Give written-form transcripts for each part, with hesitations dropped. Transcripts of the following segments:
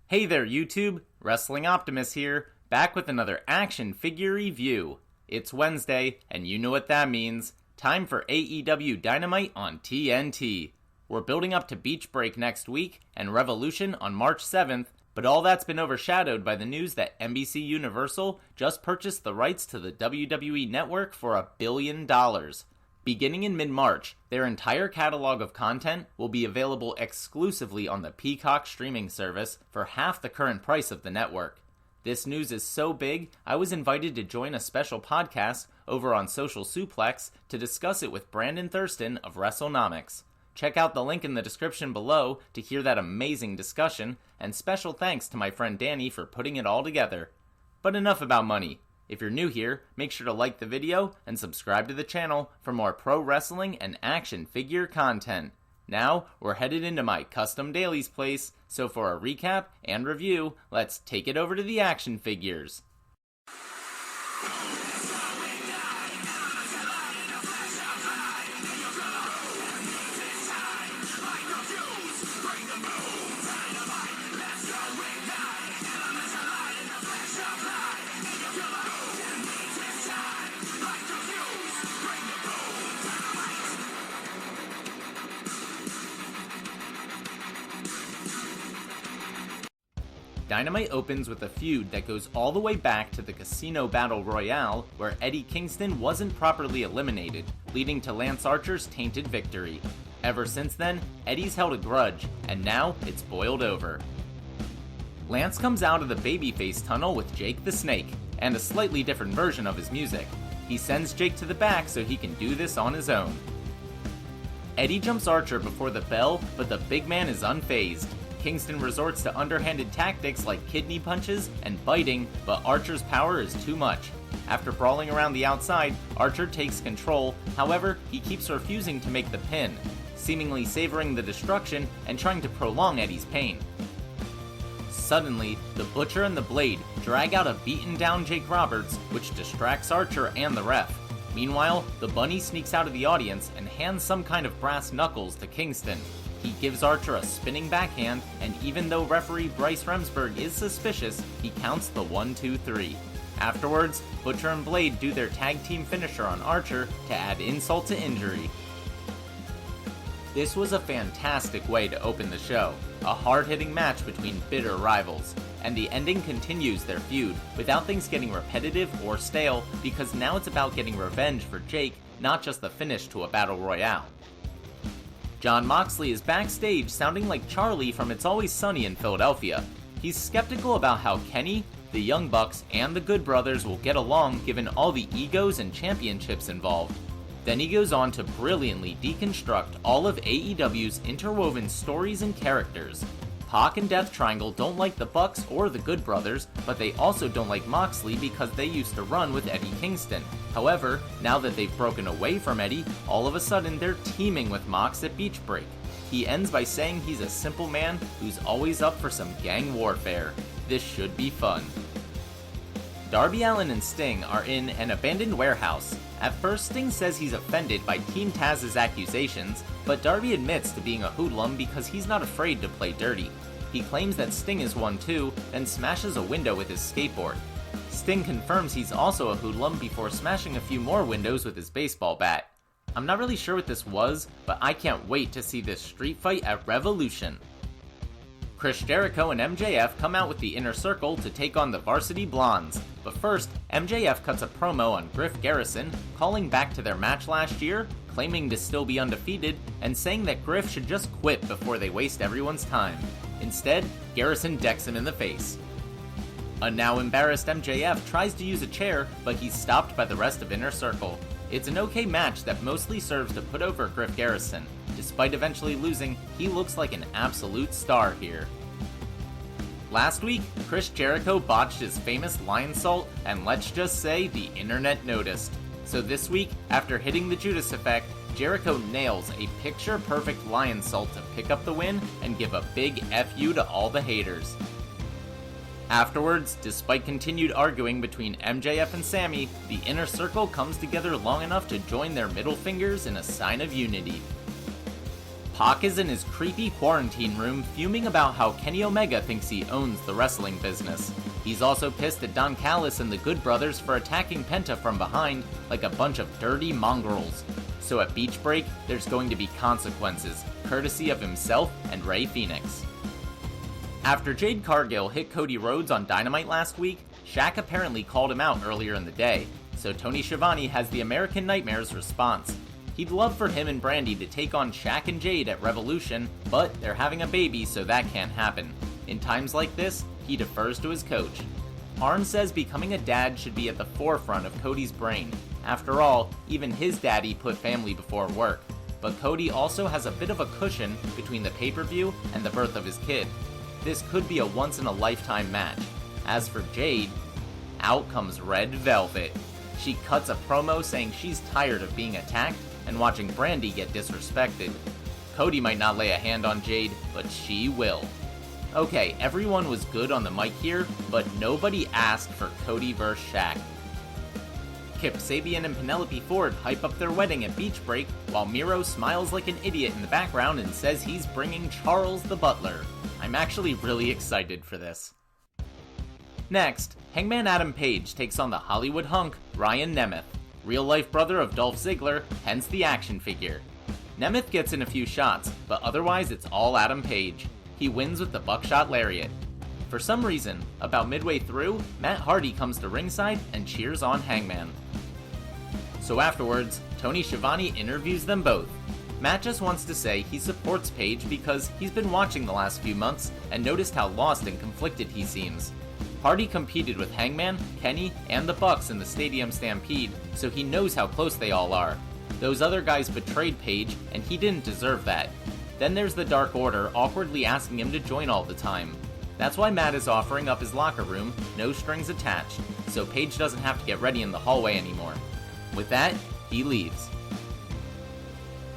Hey there YouTube, Wrestling Optimus here, back with another action figure review. It's Wednesday, and you know what that means. Time for AEW Dynamite on TNT. We're building up to Beach Break next week, and Revolution on March 7th, but all that's been overshadowed by the news that NBC Universal just purchased the rights to the WWE Network for $1 billion. Beginning in mid-March, their entire catalog of content will be available exclusively on the Peacock streaming service for half the current price of the network. This news is so big, I was invited to join a special podcast over on Social Suplex to discuss it with Brandon Thurston of WrestleNomics. Check out the link in the description below to hear that amazing discussion, and special thanks to my friend Danny for putting it all together. But enough about money. If you're new here, make sure to like the video and subscribe to the channel for more pro wrestling and action figure content. Now, we're headed into my custom dailies place, so for a recap and review, let's take it over to the action figures. Dynamite opens with a feud that goes all the way back to the Casino Battle Royale, where Eddie Kingston wasn't properly eliminated, leading to Lance Archer's tainted victory. Ever since then, Eddie's held a grudge, and now it's boiled over. Lance comes out of the babyface tunnel with Jake the Snake, and a slightly different version of his music. He sends Jake to the back so he can do this on his own. Eddie jumps Archer before the bell, but the big man is unfazed. Kingston resorts to underhanded tactics like kidney punches and biting, but Archer's power is too much. After brawling around the outside, Archer takes control, however, he keeps refusing to make the pin, seemingly savoring the destruction and trying to prolong Eddie's pain. Suddenly, the Butcher and the Blade drag out a beaten down Jake Roberts, which distracts Archer and the ref. Meanwhile, the Bunny sneaks out of the audience and hands some kind of brass knuckles to Kingston. He gives Archer a spinning backhand, and even though referee Bryce Remsburg is suspicious, he counts the 1-2-3. Afterwards, Butcher and Blade do their tag team finisher on Archer to add insult to injury. This was a fantastic way to open the show, a hard-hitting match between bitter rivals, and the ending continues their feud without things getting repetitive or stale, because now it's about getting revenge for Jake, not just the finish to a battle royale. Jon Moxley is backstage sounding like Charlie from It's Always Sunny in Philadelphia. He's skeptical about how Kenny, the Young Bucks, and the Good Brothers will get along given all the egos and championships involved. Then he goes on to brilliantly deconstruct all of AEW's interwoven stories and characters. Pac and Death Triangle don't like the Bucks or the Good Brothers, but they also don't like Moxley because they used to run with Eddie Kingston. However, now that they've broken away from Eddie, all of a sudden they're teaming with Mox at Beach Break. He ends by saying he's a simple man who's always up for some gang warfare. This should be fun. Darby Allin and Sting are in an abandoned warehouse. At first, Sting says he's offended by Team Taz's accusations, but Darby admits to being a hoodlum because he's not afraid to play dirty. He claims that Sting is one too, then smashes a window with his skateboard. Sting confirms he's also a hoodlum before smashing a few more windows with his baseball bat. I'm not really sure what this was, but I can't wait to see this street fight at Revolution. Chris Jericho and MJF come out with the Inner Circle to take on the Varsity Blondes, but first, MJF cuts a promo on Griff Garrison, calling back to their match last year, claiming to still be undefeated, and saying that Griff should just quit before they waste everyone's time. Instead, Garrison decks him in the face. A now embarrassed MJF tries to use a chair, but he's stopped by the rest of Inner Circle. It's an okay match that mostly serves to put over Griff Garrison. Despite eventually losing, he looks like an absolute star here. Last week, Chris Jericho botched his famous lion salt, and let's just say the internet noticed. So this week, after hitting the Judas effect, Jericho nails a picture-perfect lion salt to pick up the win and give a big FU to all the haters. Afterwards, despite continued arguing between MJF and Sammy, the Inner Circle comes together long enough to join their middle fingers in a sign of unity. Pac is in his creepy quarantine room fuming about how Kenny Omega thinks he owns the wrestling business. He's also pissed at Don Callis and the Good Brothers for attacking Penta from behind like a bunch of dirty mongrels. So at Beach Break, there's going to be consequences, courtesy of himself and Rey Fenix. After Jade Cargill hit Cody Rhodes on Dynamite last week, Shaq apparently called him out earlier in the day, so Tony Schiavone has the American Nightmare's response. He'd love for him and Brandy to take on Shaq and Jade at Revolution, but they're having a baby, so that can't happen. In times like this, he defers to his coach. Arn says becoming a dad should be at the forefront of Cody's brain. After all, even his daddy put family before work. But Cody also has a bit of a cushion between the pay-per-view and the birth of his kid. This could be a once-in-a-lifetime match. As for Jade, out comes Red Velvet. She cuts a promo saying she's tired of being attacked and watching Brandy get disrespected. Cody might not lay a hand on Jade, but she will. Okay, everyone was good on the mic here, but nobody asked for Cody vs. Shaq. Kip Sabian and Penelope Ford hype up their wedding at Beach Break, while Miro smiles like an idiot in the background and says he's bringing Charles the Butler. I'm actually really excited for this. Next, Hangman Adam Page takes on the Hollywood hunk Ryan Nemeth, real-life brother of Dolph Ziggler, hence the action figure. Nemeth gets in a few shots, but otherwise it's all Adam Page. He wins with the buckshot lariat. For some reason, about midway through, Matt Hardy comes to ringside and cheers on Hangman. So afterwards, Tony Schiavone interviews them both. Matt just wants to say he supports Page because he's been watching the last few months and noticed how lost and conflicted he seems. Hardy competed with Hangman, Kenny, and the Bucks in the Stadium Stampede, so he knows how close they all are. Those other guys betrayed Page, and he didn't deserve that. Then there's the Dark Order awkwardly asking him to join all the time. That's why Matt is offering up his locker room, no strings attached, so Page doesn't have to get ready in the hallway anymore. With that, he leaves.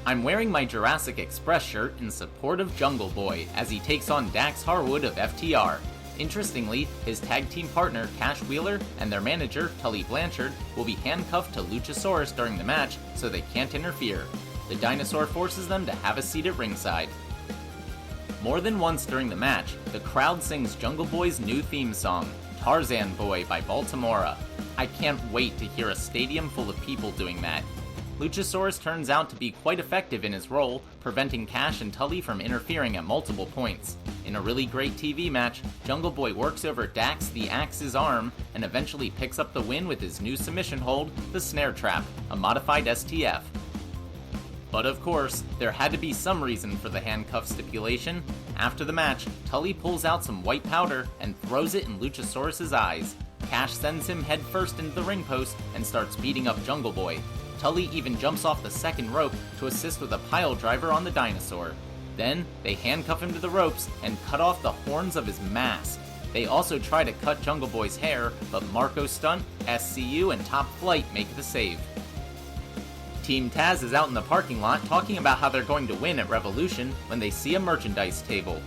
I'm wearing my Jurassic Express shirt in support of Jungle Boy as he takes on Dax Harwood of FTR. Interestingly, his tag team partner Cash Wheeler and their manager Tully Blanchard will be handcuffed to Luchasaurus during the match so they can't interfere. The dinosaur forces them to have a seat at ringside. More than once during the match, the crowd sings Jungle Boy's new theme song, Tarzan Boy by Baltimora. I can't wait to hear a stadium full of people doing that. Luchasaurus turns out to be quite effective in his role, preventing Cash and Tully from interfering at multiple points. In a really great TV match, Jungle Boy works over Dax the Axe's arm and eventually picks up the win with his new submission hold, the Snare Trap, a modified STF. But of course, there had to be some reason for the handcuff stipulation. After the match, Tully pulls out some white powder and throws it in Luchasaurus' eyes. Cash sends him headfirst into the ring post and starts beating up Jungle Boy. Tully even jumps off the second rope to assist with a pile driver on the dinosaur. Then, they handcuff him to the ropes and cut off the horns of his mask. They also try to cut Jungle Boy's hair, but Marco Stunt, SCU, and Top Flight make the save. Team Taz is out in the parking lot talking about how they're going to win at Revolution when they see a merchandise table.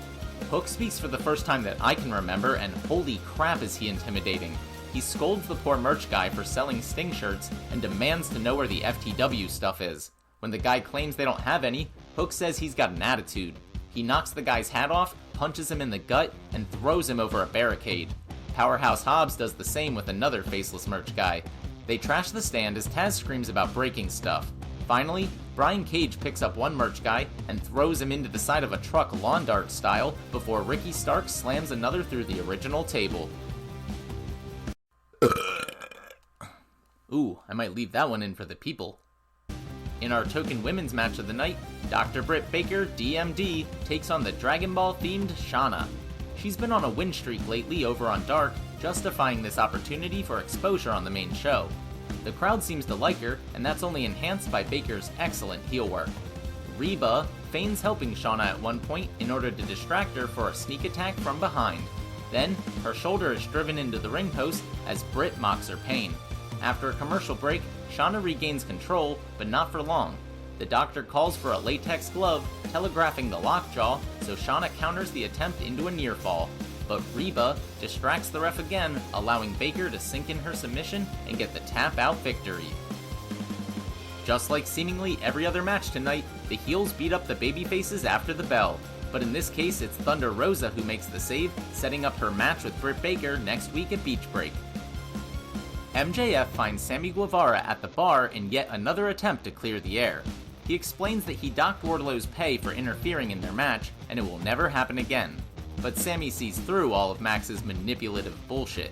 Hook speaks for the first time that I can remember, and holy crap is he intimidating. He scolds the poor merch guy for selling Sting shirts and demands to know where the FTW stuff is. When the guy claims they don't have any, Hook says he's got an attitude. He knocks the guy's hat off, punches him in the gut, and throws him over a barricade. Powerhouse Hobbs does the same with another faceless merch guy. They trash the stand as Taz screams about breaking stuff. Finally, Brian Cage picks up one merch guy and throws him into the side of a truck lawn dart style before Ricky Starks slams another through the original table. Ooh, I might leave that one in for the people. In our token women's match of the night, Dr. Britt Baker, DMD, takes on the Dragon Ball themed Shauna. She's been on a win streak lately over on Dark, justifying this opportunity for exposure on the main show. The crowd seems to like her, and that's only enhanced by Baker's excellent heel work. Reba feigns helping Shauna at one point in order to distract her for a sneak attack from behind. Then, her shoulder is driven into the ring post as Britt mocks her pain. After a commercial break, Shauna regains control, but not for long. The doctor calls for a latex glove, telegraphing the lockjaw, so Shauna counters the attempt into a near fall. But Reba distracts the ref again, allowing Baker to sink in her submission and get the tap-out victory. Just like seemingly every other match tonight, the heels beat up the babyfaces after the bell. But in this case, it's Thunder Rosa who makes the save, setting up her match with Britt Baker next week at Beach Break. MJF finds Sammy Guevara at the bar in yet another attempt to clear the air. He explains that he docked Wardlow's pay for interfering in their match, and it will never happen again. But Sammy sees through all of Max's manipulative bullshit.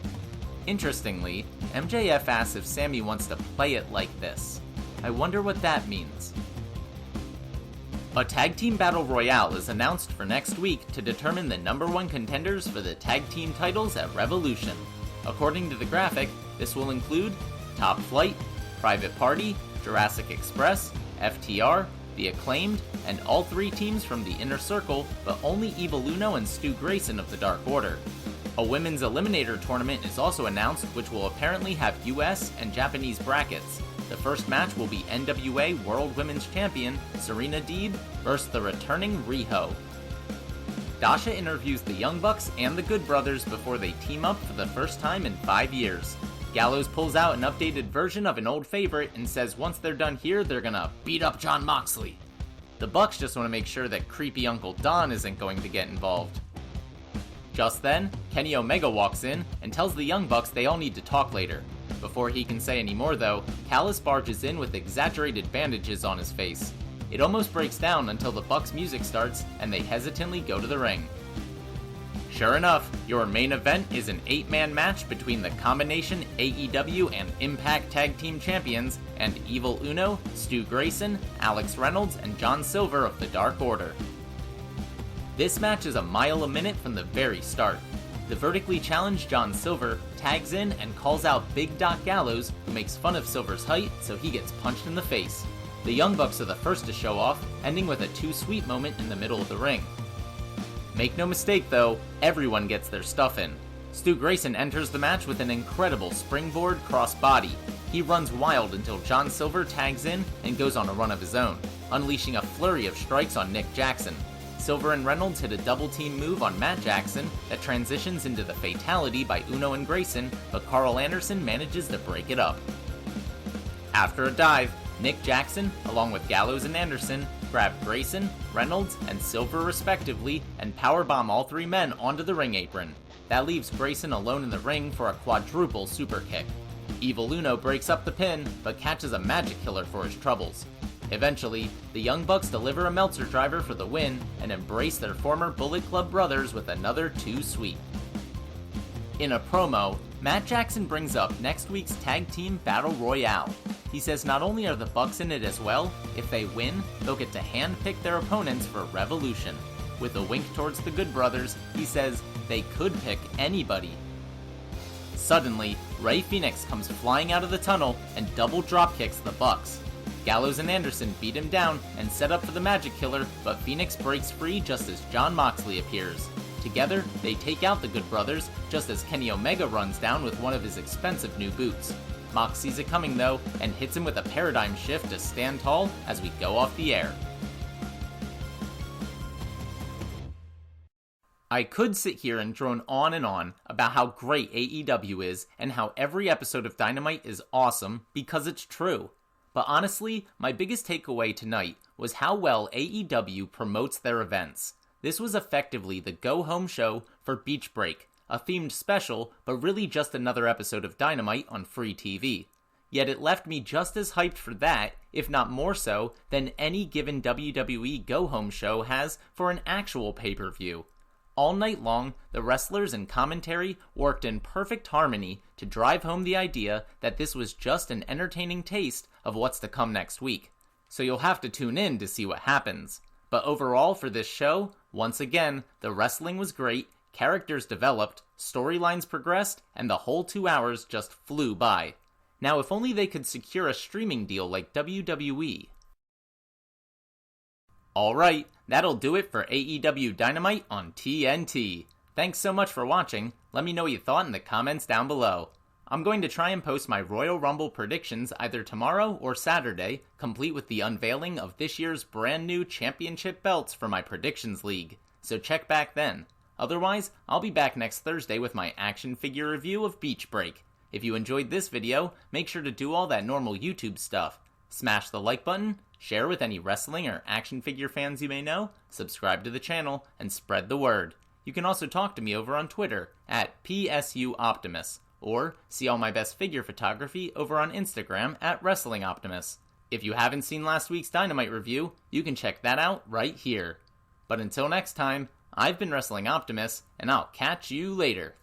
Interestingly, MJF asks if Sammy wants to play it like this. I wonder what that means. A tag team battle royale is announced for next week to determine the number one contenders for the tag team titles at Revolution. According to the graphic, this will include Top Flight, Private Party, Jurassic Express, FTR, The Acclaimed, and all three teams from the Inner Circle, but only Evil Uno and Stu Grayson of the Dark Order. A women's eliminator tournament is also announced, which will apparently have US and Japanese brackets. The first match will be NWA World Women's Champion Serena Deeb versus the returning Riho. Dasha interviews the Young Bucks and the Good Brothers before they team up for the first time in 5 years. Gallows pulls out an updated version of an old favorite and says once they're done here, they're gonna beat up Jon Moxley. The Bucks just want to make sure that creepy Uncle Don isn't going to get involved. Just then, Kenny Omega walks in and tells the Young Bucks they all need to talk later. Before he can say any more though, Callis barges in with exaggerated bandages on his face. It almost breaks down until the Bucks' music starts and they hesitantly go to the ring. Sure enough, your main event is an 8-man match between the combination AEW and Impact Tag Team Champions and Evil Uno, Stu Grayson, Alex Reynolds, and John Silver of the Dark Order. This match is a mile a minute from the very start. The vertically challenged John Silver tags in and calls out Big Doc Gallows, who makes fun of Silver's height, so he gets punched in the face. The Young Bucks are the first to show off, ending with a Too Sweet moment in the middle of the ring. Make no mistake though, everyone gets their stuff in. Stu Grayson enters the match with an incredible springboard crossbody. He runs wild until John Silver tags in and goes on a run of his own, unleashing a flurry of strikes on Nick Jackson. Silver and Reynolds hit a double-team move on Matt Jackson that transitions into the fatality by Uno and Grayson, but Carl Anderson manages to break it up. After a dive, Nick Jackson, along with Gallows and Anderson, grab Grayson, Reynolds, and Silver respectively and powerbomb all three men onto the ring apron. That leaves Grayson alone in the ring for a quadruple super kick. Evil Uno breaks up the pin, but catches a magic killer for his troubles. Eventually, the Young Bucks deliver a Meltzer driver for the win and embrace their former Bullet Club brothers with another Too Sweet. In a promo, Matt Jackson brings up next week's Tag Team Battle Royale. He says not only are the Bucks in it as well, if they win, they'll get to handpick their opponents for Revolution. With a wink towards the Good Brothers, he says they could pick anybody. Suddenly, Rey Fenix comes flying out of the tunnel and double dropkicks the Bucks. Gallows and Anderson beat him down and set up for the Magic Killer, but Fenix breaks free just as Jon Moxley appears. Together, they take out the Good Brothers just as Kenny Omega runs down with one of his expensive new boots. Mox sees it coming though, and hits him with a paradigm shift to stand tall as we go off the air. I could sit here and drone on and on about how great AEW is and how every episode of Dynamite is awesome because it's true. But honestly, my biggest takeaway tonight was how well AEW promotes their events. This was effectively the go-home show for Beach Break, a themed special, but really just another episode of Dynamite on free TV. Yet it left me just as hyped for that, if not more so, than any given WWE go-home show has for an actual pay-per-view. All night long, the wrestlers and commentary worked in perfect harmony to drive home the idea that this was just an entertaining taste of what's to come next week. So you'll have to tune in to see what happens. But overall for this show, once again, the wrestling was great, characters developed, storylines progressed, and the whole 2 hours just flew by. Now if only they could secure a streaming deal like WWE. Alright, that'll do it for AEW Dynamite on TNT. Thanks so much for watching. Let me know what you thought in the comments down below. I'm going to try and post my Royal Rumble predictions either tomorrow or Saturday, complete with the unveiling of this year's brand new championship belts for my Predictions League, so check back then. Otherwise, I'll be back next Thursday with my action figure review of Beach Break. If you enjoyed this video, make sure to do all that normal YouTube stuff. Smash the like button, share with any wrestling or action figure fans you may know, subscribe to the channel, and spread the word. You can also talk to me over on Twitter at PSUOptimus, or see all my best figure photography over on Instagram at WrestlingOptimus. If you haven't seen last week's Dynamite review, you can check that out right here. But until next time, I've been Wrestling Optimus, and I'll catch you later.